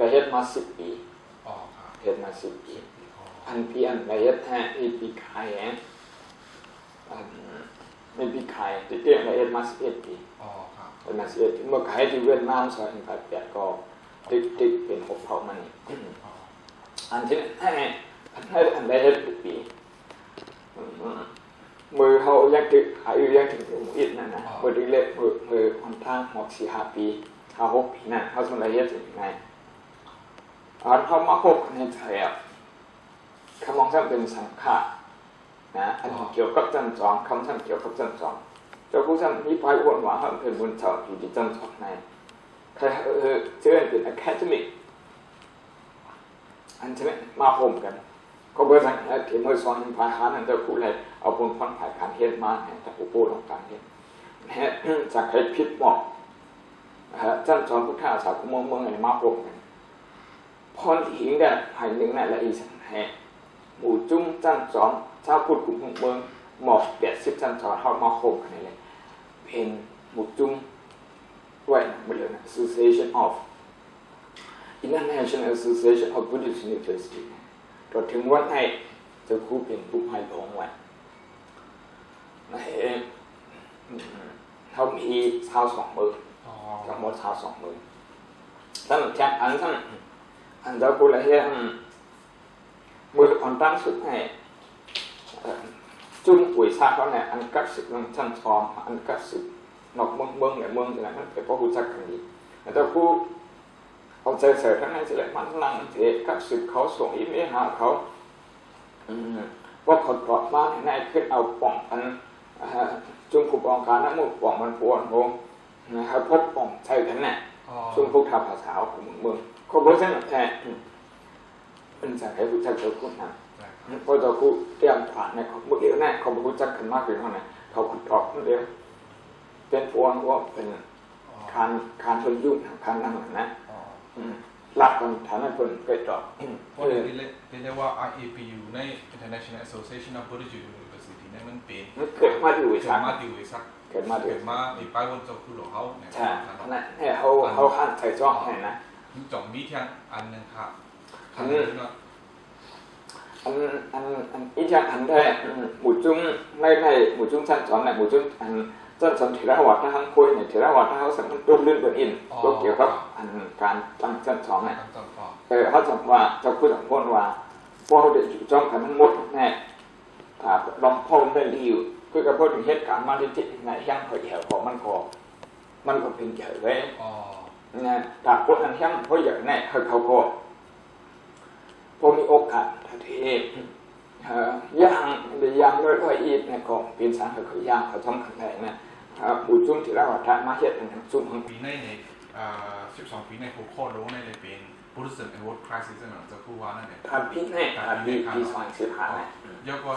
ละเอียดมา10 ปีละเอียดมา10 ปีอันเพียนละเอียดแท้ที่ปีขายไม่ปีขายที่เตี้ยละเอียดมา11 ปีเป็นมา11 ปีเมื่อขายที่เวียดนาม2008ก็ติ๊กเป็น6 เท่ามันอันที่ให้อันละเอียดปีมือเขายังถึงอายุยังถึงอีกนั่นนะมือดึงเล็กมือค่อนข้าง4-5 ปี5-6 ปีนั่นเขาสมัยละเอียดยังไงเขามาพบในไทยคำมองซ้ำเป็นสังขารนะอันเกี่ยวกับจันทร์สองคำซ้ำเกี่ยวกับจันทร์สองเจ้าผู้ซ้ำมีไฟอ้วนหวานเขาเป็นบุญเจ้าอยู่ที่จันทร์สองในใครเชื่อเป็น academic อันใช่ไหมมาพบกันก็เบอร์สั่งเขียนมือสอนภายหานั่นจะพูดอะไรเอาบนพันภายการเฮ็ดมาเนี่ยจากผู้พูดของการเฮ็ดจากให้พิษบอกจันทร์สองพุทธาสาวเมืองอะไรมาพบกันพรหิงเนี่ยภายหนึ่งนั่นละอีสังแห่หมู่จุ้งจันสอนชาวพุทธกลุ่มเมืองหมอก80 จันสอนเขามาโคมกันเลยเป็นหมู่จุ้งด้วยหมดเลยนะ Association of International Association of Buddhist University เราถึงวันไหนจะคู่เป็นผู้ให้หลงไว้เขามีชาว2 มือทั้งหมดชาว2 มือท่านแจ้งอันท่านอันเจ้าผู้ละเอียดมืออ่อนตั้งสุดให้จุ่มปุ๋ยซาเขาเนี่ยอันกัดสึกนั่งชั้นชอมอันกัดสึกนอกเมืองเนี่ยเมืองจะไหนมันเป็นเพราะผู้จักกันดีแต่เจ้าผู้เอาใจใส่ทั้งนั้นจะเลยมันนั่งเทกัดสึกเขาส่งอีเมลหาเขาว่าเขาตอบมาในขึ้นเอาป่องอันจุ่มผู้ปองการน้ำมูกป่องมันปวดโงนะครับพบป่องใช่กันแน่จุ่มผู้ทำภาษาของเมืองเขาบอกว่าแท้เป็นสายผู้จักเจ้าคุณนะเพราะเจ้าคุณเตรียมผ่านในเมื่อกี้แน่เขาบอกผู้จักกันมากเลยเท่านั้นเขาขุดตอกเดียวเป็นพวงว่าเป็นการชนยุ่งการนั่งนะหลักกันฐานะคนไปตอบเพราะเรียกว่า IAPU ใน International Association of Buddhist University เนี่ยมันเป็นเกิดมาที่วิสักเกิดมาอีป้ายบนเจ้าคุณหลวงเขาเนี่ยใช่นั่นเนี่ยเขาขั้นใส่จ้องเนี่ยนะจ่องมีเทียงอันนึงครับอันอีกอย่างอันได้หมู่จุ้งในหมู่จุ้งชั้นสองในหมู่จุ้งอันจันทร์เถรวาททั้งคุยเนี่ยเถรวาททั้งเขาสัมพันธ์ร่วมเรื่องกันอินก็เกี่ยวกับอันการตั้งชั้นสองเนี่ยเขาสัมว่าเจ้าผู้สัมพันธ์ว่าพวกเขาเด็กอยู่จ้องกันทั้งหมดเนี่ยลองพ่อได้ดีอยู่คือกับพูดถึงเหตุการณ์มาที่จิตในยังเผยแผ่ของมันก็เป็นเฉยไว้นะแต่พวกนั้นยังเพราะอย่างนี้เขาก็พอมีโอกาสที่ย่างด้วยอีกเนี่ยก็เป็นสารเขาย่างเขาทำกันได้นะบุญจุ่มที่เราทำมาเห็ดเป็นจุ่มปีใน12 ปีในหัวข้อรู้ในเลยเป็น Buddhism and World Crisis นั่นจะพูดว่านั่นเองปี2015เนี่ยแล้วก็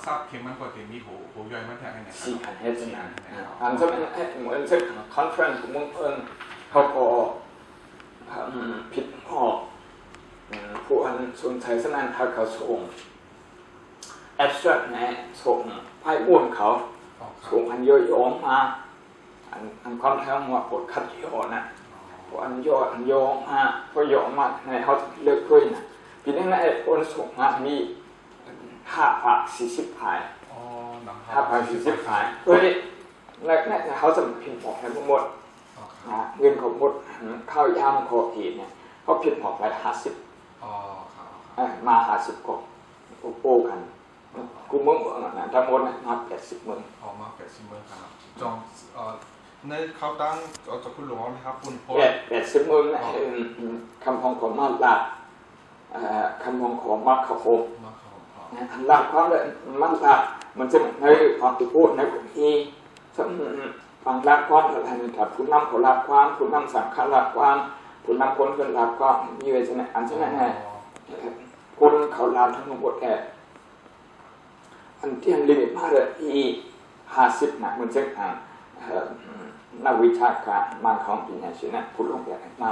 ทราบเข็มมันกว่าที่มีหูย่อยมันแทงไหนสี่พันเฮดนะอันจะเป็นเหมือนเช่นคอนเฟอเรนซ์ของมึงเขาก็ผิดพอผู้อันสนใจสนั่นถ้าเขาส่งแอบสแตรกเนี่ยส่งไพ่อ้วนเขาส่งอันย่อยมาอันความแท้งว่าปวดคัดย่อนะพวกอันย่อมาพอย่อมาในเขาเลิกด้วยนะปีนี้นะไอ้คนส่งมามี5,040 พาย5,040 พายเฮ้ยแล้วเนี่ยเขาจะพิมพ์ออกให้หมดเงินของหมดข้าวยามขอเองเนี่ยเขาพิมพ์ออกไป50มา50กว่าโป้กันกูมึงนะทั้งหมดนะมา80เมืองมา80เมืองครับจองในเขาตั้งจะคุณหลวงนะครับคุณพล80เมืองนะคำพองของมาลาคำพองของมาขโมอันหลักความเลยมันหลักมันจะในความที่พูดในผมที่ฟังหลักความอะไรนี่ครับคุณนำเขาหลักความคุณนำสังขารหลักความคุณนำคนเป็นหลักความมีอะไรจะไหนอันจะไหนไงคนเขาหลักทั้งหมดอันที่อันลิมิตมากเลยที่50นะมันจะนักวิชาการมาของปีนี้ใช่ไหมพูดลงแบบมา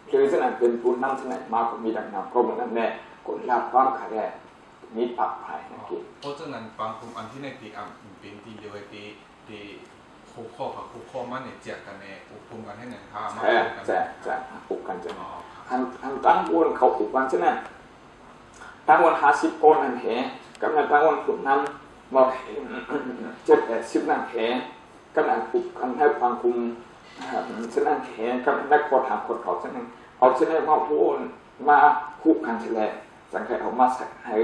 คือจะไหนเป็นผู้นำจะไหนมาก็มีดังนั้นก็เหมือนนั่นแหละคนหลักความขาดมีปรับภายในกิจเพราะฉะนั้นบางกลุ่มอันที่ในปีเป็นที่เดียวที่คู่ข้อกับคู่ข้อมันเนี่ยเจียกันในอุปกรณ์กันให้หนึ่งข้ามาจะอุปกันจะอันตั้งวนเขาอุปกันใช่ไหมตั้งวน50 คนนั่นเหรอกำลังตั้งวนกลุ่มนั้นบอก70 นั่นเหรอกำลังอุปกันให้บางกลุ่มฉะนั้นเหรอกำลังได้คนถามคนเขาฉะนั้นเอาฉะนั้นมาพูดมาคู่กันเฉลี่ยสังเกตเอามาสักให้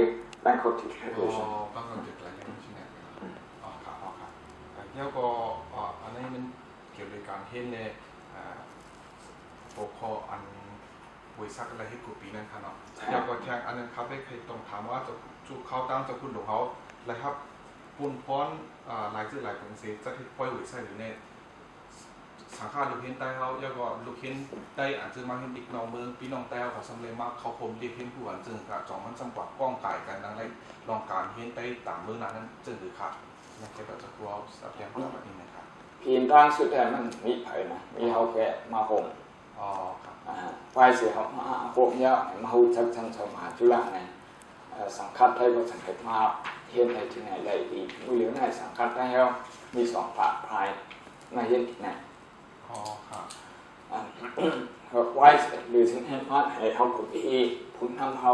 แบงค์เขาติดเลยบางคนติดอะไรอย่างนี้ใช่ไหมครับแล้วก็อันนี้มันเกี่ยวกับการเห็นในหัวข้ออันบริษัทอะไรที่กูปีนั้นครับเนาะแล้วก็แทงอันนั้นครับได้เคยต้องถามว่าจะจุเขาตั้งจะคุณหลวงเขาอะไรครับปุ่นป้อนหลายหลายคนเสียจะที่ปล่อยบริษัทอยู่ในสังขารลูกเห็นใต้เขาแล้วก็ลูกเห็นใต้อาจจะมาเห็นอีกน้องเมืองพี่น้องแต้วเขาสำเร็จมากเขาคมเรียกเห็นผู้อันจึงกะจองมันจังหวัดก้องไก่กันดังไรลองการเห็นใต้ต่างเมืองนั้นจึงหรือขาดนะจะแบบจะกลัวสับแยงแบบนี้นะครับพีนตั้งสุดแต่มันมีไผ่นะมีเขาแก่มาโฮมครับไฟเสียเขามาโฮมเยอะมาหูชักชันสมาจุฬาไงสังกัดไทยก็สังเกตมาเห็นในที่ไหนได้ดีมือเหลือในสังกัดไทยเขามี2 ฝ่ายภายในเห็นที่ไหนครับไว้หรือถึงให้พอดให้เขาคุยพุ่งทำเขา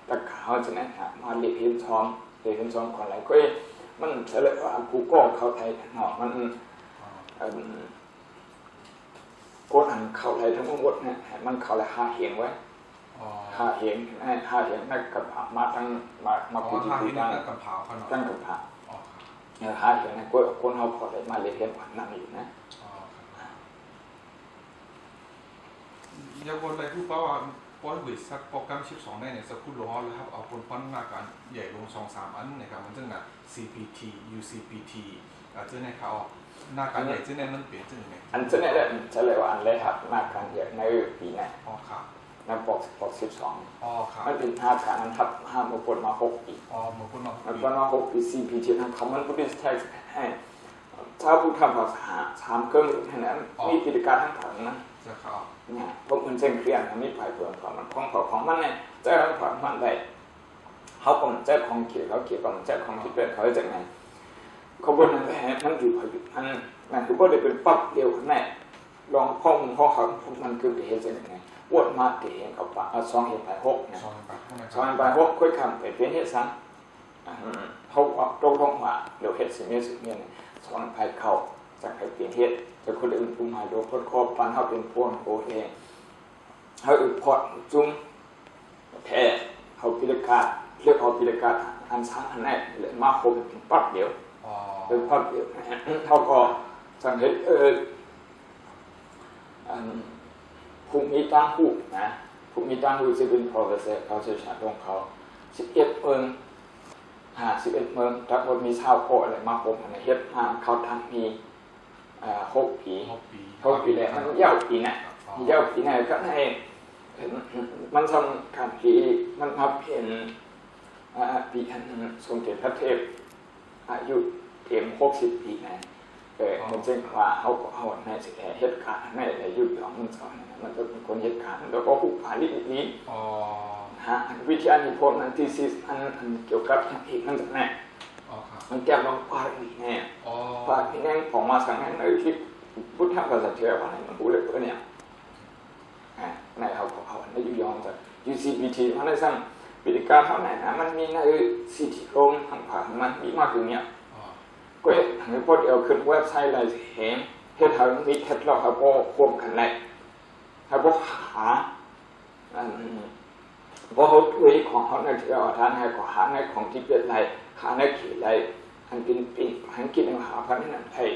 ตะเขาจะนั่นฮะมาเรียกเห็นซ้อมก่อนอะไรก็มันเฉลยว่ากูก็เขาไทยหนอมันก้นอันเขาไทยทั้งหมดเนี่ยมันเขาเลย5 เหงไว้5 เหงนั่นกับมาทั้งมาคุยตั้งกับเผาเขาหน่อยตั้งกับเผา5 เหงนะก้นเขาพอได้มาเรียกเห็นผ่านนั่งอยู่นะยังวนไปผู้ป้าว่าป้อยวิสักโปรแกรม12ได้เนี่ยสักคุณล้อเลยครับเอาคนปั้นหน้าการใหญ่ลง2-3 อันนะครับมันจึงน่ะ CPT UCPT จึงในเขาหน้าการใหญ่จึงในมันเปลี่ยนจึงไงอันจึงในเลยจะเรียกว่าอันเลยครับหน้าการใหญ่ในปีนี้ครับนั่นปก12ครับมันเป็น5 การนั้นครับ5มาปนมา6 ปีมาปนมา6 ปี CPT นั้นคำมันพูดได้ให้ถ้าผู้ทำภาษา3 เครื่องนั้นมีกิจการทั้งถังนะจะครับเนี่ยพวกมันเช่นเครียดมันมีไฟเปลือกมันของมันเนี่ยเจ้าของมันได้เขาก็มันเจ้าของเขียนเขาเขียนของเจ้าของที่เป็นเขาจะไงเขาบนนั้นมันอยู่พออยู่มันคือว่าได้เป็นปั๊บเดียวแน่ลองข้อมูลข้อเขามันคือเหตุจะยังไงปวดมาเห็นกับปะ2 เหตุไป6เนี่ย2 เหตุไป6ค่อยคำไปเป็นเหตุซ้ำเขาตรงว่าเดี๋ยวเหตุสิ่งนี้2 เหตุไปเข้าจะให้เปลี่ยนเหตุจะคนอื่นปุ่มหายโดนพดคอปันเขาเป็นพวงโอเองเขาอึดพอดจุ้มแท้เขาพิจารเรียกเขาพิจารอันซ้ำอันแรกเลยมาคมเป็นปั๊บเดียวเป็นปั๊บเดียวเขาก็สังเกตภูมิตั้งผู้นะภูมิตั้งผู้จะเป็น professor เขาเชี่ยวชาญตรงเขา11 เมือง11 เมืองทั้งหมดมีชาวโคอะไรมาคมอะไรเฮ็ดเขาทางมี6 ปีเลยมันยาวปีเนี่ยก็ให้มันสำคัญที่มันมาเป็น ปีสมเด็จพระเทพอายุเต็ม60 ปีนะมันจึงว่าเขาในสิแก่เหตุการณ์ในอายุของมันสอนมันจะเป็นคนเหตุการณ์แล้วก็ผู้ผ่านนี้วิทยานิพนธ์อันที่ซีอันเกี่ยวกับทางเอกมันจะแน่มันแก้ลงปาอีกแน่ปาอีกแน่ของมาสังนั้นเลยที่พุทธภาษาเทวะอะไรมันพูดเลยเพื่อเนี่ยในเขาในยุยองจาก UCPT เพราะในสั่งวิธีการเท่าไหร่นะมันมีในสิทธิโรงทางผ่านมันมีมากถึงเนี่ยก็ทางนี้พอเดียวขึ้นเว็บไซต์อะไรเห็นเฮ็ดทางมีแคทล็อกครับก็ควบกันได้ครับก็หาเพราะเขาตัวของเขาในที่เราทานให้ก็หาในของที่เป็นไรหาในขีดไรอันเป็นหันกินหาพันธุ์นั้นไทย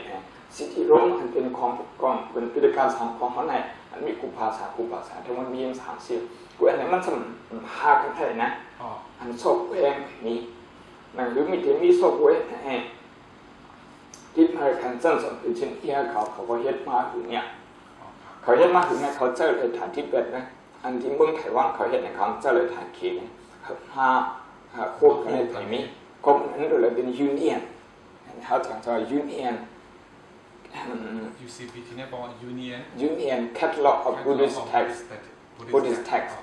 สิทธิโรงอันเป็นของกองเป็นกิจการสังของเขาในอันมีกุภาษาทั้งมันมี30กูอันนี้มันสมหากันไทยนะอันซอกแวร์นี้นั่นหรือมีซอกแวร์ที่มาคันเซนสเป็นชิ้นเอียเขาก็เฮ็ดมาถึงเนี่ยเขาเฮ็ดมาถึงเนี่ยเขาเจอเลยฐานที่เป็ดนะอันที่เมืองไต้หวันเขาเฮ็ดในครั้งเจอเลยฐานเขียนหาควบกันในไทยมีก็นั้นเลยเป็นยูเนียนเขาจะยูเนียนUCPT เนี่ยบอกว่า Union Catalog of Buddhist Text Buddhist Text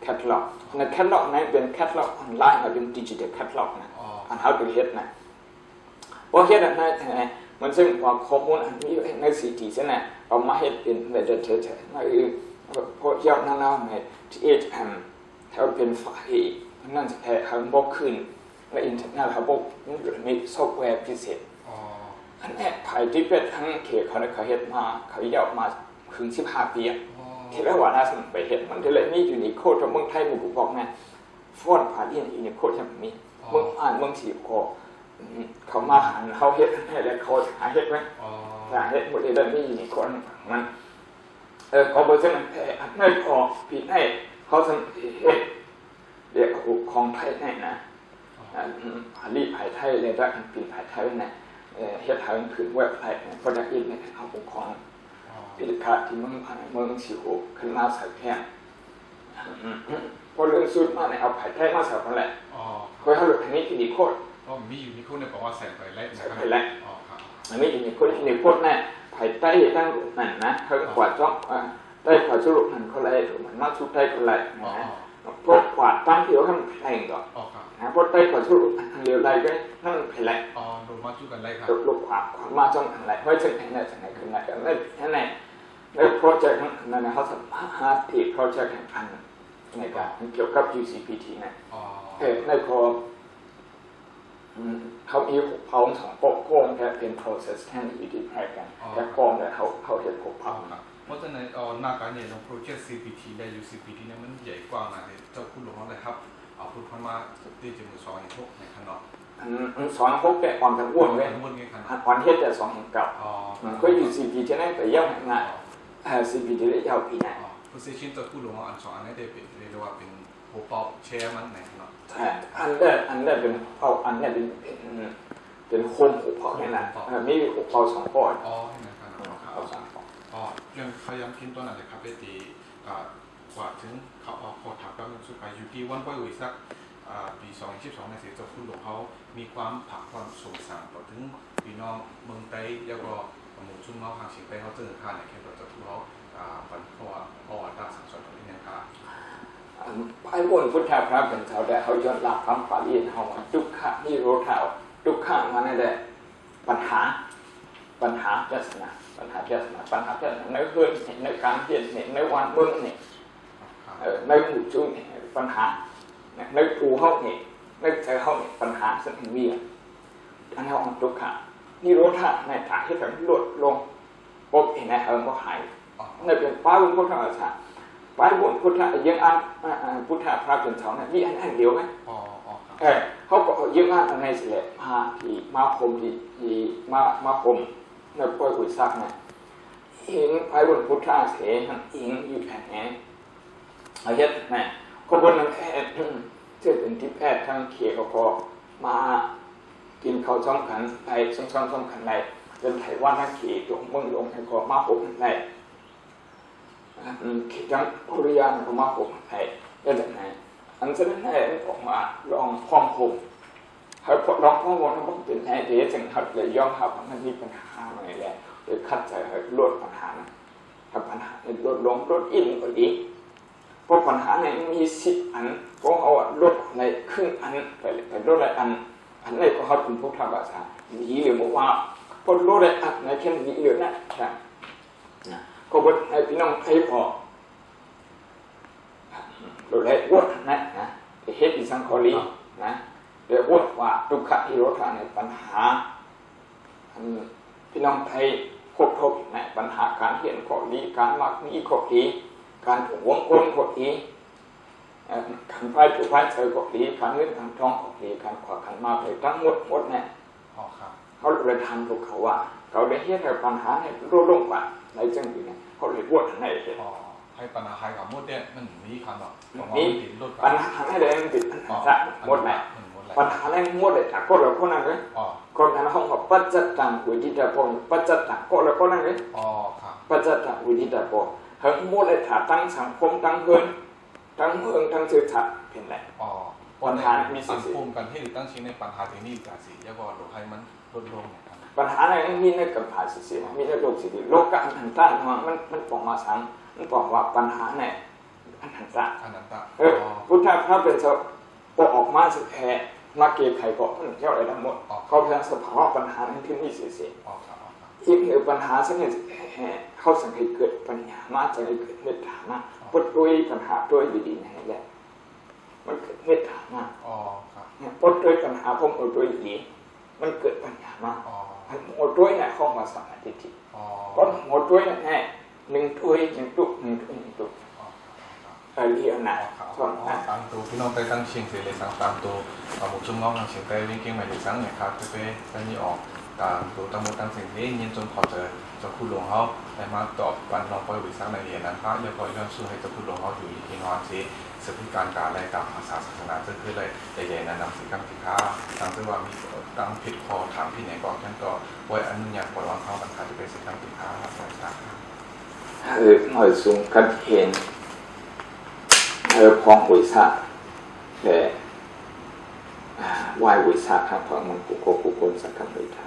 Catalog ใน Catalog นั้นเป็น Catalog ออนไลน์เป็น Digital Catalog นะอันเขาจะเฮ็ดนะเพราะเฮ็ดนะมันซึ่งความข้อมูลอันนี้ในสิทธิใช่ไหมเอามาเฮ็ดเป็นเวทเทศในพวกยอดนั่นเอาในที่แถวเป็นไฟล์นั่นจะเขาบอกขึ้นในอินเทอร์เน็ตเขาบอกมีซอฟต์แวร์พิเศษอันนี้ภายที่เป็นทั้งเขตเขาเฮ็ดมาเขายาวมาถึง15 ปีที่แล้วว่าน่าสนไปเฮ็ดมันจะเลยมีอยู่ในโคดของเมืองไทยมึงบอกไงฟอนต์ผ่านอยู่ในโคดยังมีเมืองอ่านเมืองสีโคเขามาหันเขาเฮ็ดให้แล้วเขาหาเฮ็ดไหมเฮ็ดหมดเลยได้มีอยู่ในโคดมันเขาบอกว่าไม่พอผิดให้เขาทำเฮ็ดเดี๋ยวของไทยให้นะรีบไผ่ไทยเลยว่าปีไผ่ไทยเนี่ยเฮ็ดทางขึ้นเว็บไซต์โปรดักต์อินเนี่ยเอาปกครองพิจารณาที่เมืองสิโหขึ้นมาใส่แค่พอเรื่องสุดมาเนี่ยเอาไผ่ไทยมาใส่กันแหละก็เขาหลุดทางนี้ที่ดีโคตรมีอยู่ในโคตรเนี่ยบอกว่าใส่ไปแล้วใส่ไปแล้วมันไม่อยู่ในโคตรเนี่ยไผ่ไทยตั้งนั่นนะเขากวาดจ้องได้กวาดสรุปนั่นเขาเลยมันมาสุดไทยเขาเลยนะพวกกวาดตั้งที่เขาทำแข่งก่อนนะพวกไต้ก่อนสู้ทางเรือไรก็นั่นเป็นไรโดนมาสู้กันไรครับลูกขวามาจ้องอะไรเพราะฉะนั้นจากไหนขึ้นไหนกันนั่นในโปรเจกต์นั้นเขาสามารถที่โปรเจกต์แข่งขันในการเกี่ยวกับ UCPT นะในคอเขามีเผาสองโป้งแค่เป็น process แทนวิธีแข่งกันแค่กองแต่เขาเห็นเผาเพราะฉะนั้นหน้าการเนี่ยของโปรเจกต์ CPT และ UCPT เนี่ยมันใหญ่กว่านะเจ้าคุณหลวงอะไรครับเอาพูดพันมาที่จะมือสอนพวกในขนมสอนพวกแต่ความทั้งอ้วนเลยความเทียบแต่สอนเก่าก็อยู่ CPT นั่นไปย่างงานCPT ได้ยาวปีไหนโพสิชันตัวคุณหลวงอันสอนอันนี้ได้เป็นเรียกว่าเป็นหัวเป่าแชร์มันไหนขนมอันแรกเป็นเป่าอันนี้เป็นโคมหัวเป่าเนี่ยนะไม่มีหัวเป่า2 ก้อนให้นะครับยังพยายามกินตัวไหนเลยครับไปตีกว่าถึงเขาขอถามว่ามันสุดไปอยู่ที่วันป่วยสักปี2022ในเสียเจ้าคุณหลวงเขามีความผักความสงสารต่อถึงพี่น้องเมืองไต้แล้วก็หมู่ชุมเงาทางเฉียงใต้เขาเจอค่าในเขตเจ้าคุณเขาปันเพราะว่าด้านสังสรรค์ตรงนี้เนี่ยครับไอ้คนพุทธะพระเป็นชาวแต่เขาย้อนหลักคำปาลีเขาทุกข์นี่รู้เท่าทุกข์มันนั่นแหละปัญหาเจตนาในเรื่องในการเปลี่ยนในวันเมืองเนี่ยในหมู่ชุมเนี่ยปัญหาในภูเขาเนี่ยในใจเขาเนี่ยปัญหาสิ่งมีอันนี้ของทุกข์นี่รู้ท่าในฐานที่ถึงลดลงปุ๊บเห็นไหมก็หายในเป็นป้าบุญพุทธศาสนาป้าบุญพุทธะยังอันพุทธะพระเป็นเสาเนี่ยมีอันเดียวไหมเขาก็ยังอันในสิแหละมาคมที่มาคมในปล่อยหุ่ยซักเนี่ยอิงไปบนพุทธะเสนอิงอยู่แผ่นนี้เอาเยอะแม่ก็บนนั้นแพทย์เชื่อเป็นที่แพทย์ทางเขียก็มากินข้าวช่องขันไปช่องขันไหนจนไต้หวันนักขี่ตัวเมืองลงให้ก็มาปกไหนจังโคเรียก็มาปกไหนได้จากไหน อันนั้นให้ออกมาลองพร้อมผมให้พอลองพร้อมผมต้องเป็นให้เดี๋ยวจึงหัดเลยย่อมหามันมีปัญหาอะไรแหละเลยคัดใจให้ลดปัญหานะถ้าปัญหาลดลงลดอิ่มก็ดีเพราะปัญหาในมี10 อันเพราะเอาลดในครึ่งอันไปลดในอันไหนก็เขาเป็นพวกทางภาษาดีหรือบอกว่าพอลดในอันในแค่ดีหรือนะก็บนให้พี่น้องให้พอโดยได้วดนะเฮ็ดอีสังคอลีนะเดี๋ยววดว่าทุกขะที่รถในปัญหาพี่น้องไทยครบทบในปัญหาการเห็นข้อดีการมักมีข้อดีการหวงคนข้อดีการไฟถูกไฟเฉยข้อดีการเงินการทองข้อดีการขวาการมาเลยทั้งหมดเนี่ยเขาเลยทำถูกเขาว่าเขาได้เห็นปัญหาให้รุ่งกว่าในจังหวะนี้เขาเลยวดในให้ปัญหาใครกับมดเนี่ยมันมีคำหรอกนี่ปัญหาให้ได้มันติดปัญหาหมดไหนปัญหาในหมดเลยจากก็เราคนนั้นเลยคนนั้นห้องของปัจจัตตังวิธิตาพงปัจจัตตังก็เราคนนั้นเลยปัจจัตตังวิธิตาพงทั้งหมดเลยถาตั้งสังคมตั้งเงินทั้งสื่อสารเป็นไรปัญหามีสังคมกันที่ตั้งชิ้นในปัญหาที่นี่กาสิยาก็หลบให้มันลดลงปัญหาในมีในกับหาสิสิมีในโลกสิโลกการทันต้านมันปองมาสังมันบอกว่าปัญหาเนี่ยอันนั้นตะพุทธะพระเป็นพอออกมาสุดแท้มาเกี่ยวไข่ก็มันเจ้าอะไรทั้งหมดเขาเพียงสภาวะปัญหานั้นที่นี่เสียอีกหนึ่งปัญหาซึ่งเขาสังเกตเกิดปัญญามาจะเกิดเมตตามาปลดด้วยปัญหาด้วยดีๆนี่แหละมันเกิดเมตตามาปลดด้วยปัญหาผมปลดด้วยดีมันเกิดปัญญามาหมดด้วยเนี่ยเข้ามาสมาธิเพราะหมดด้วยเนี่ยหนึ่งถ้วยหนึ่งตุกเรียนนะตามตัวพี่น้องไปตั้งเชียงเสรีสังตามตัวหมู่ชุมน้องทางเชียงใต้วิ่งเก่งใหม่ถึงสังเนี่ยครับจะไปตั้งนี้ออกตามตัวตั้งหมดตั้งสิ่งนี้ยินจนพอเจอจะคุณหลวงเขาได้มาตอบวันลองไปวิสังในเรียนนั้นพระยังคอยย้อนสู้ให้จะคุณหลวงเขาอยู่ที่นอนสิสถิการการอะไรตามภาษาศาสนาจะคืออะไรใหญ่ๆนั้นนำสิ่งการสิค้าตามที่ว่ามีตามผิดคอถามพี่ไหนก่อนฉันก็ไว้อนุญาตปล่อยวางเขาปัญหาจะเป็นสิ่งการสิค้าภาษาศาสนาหน่อยสูงกันเห็นพองวิสาแต่วายวิสาทางพองมันกุโกกุโกนสังฆมิทา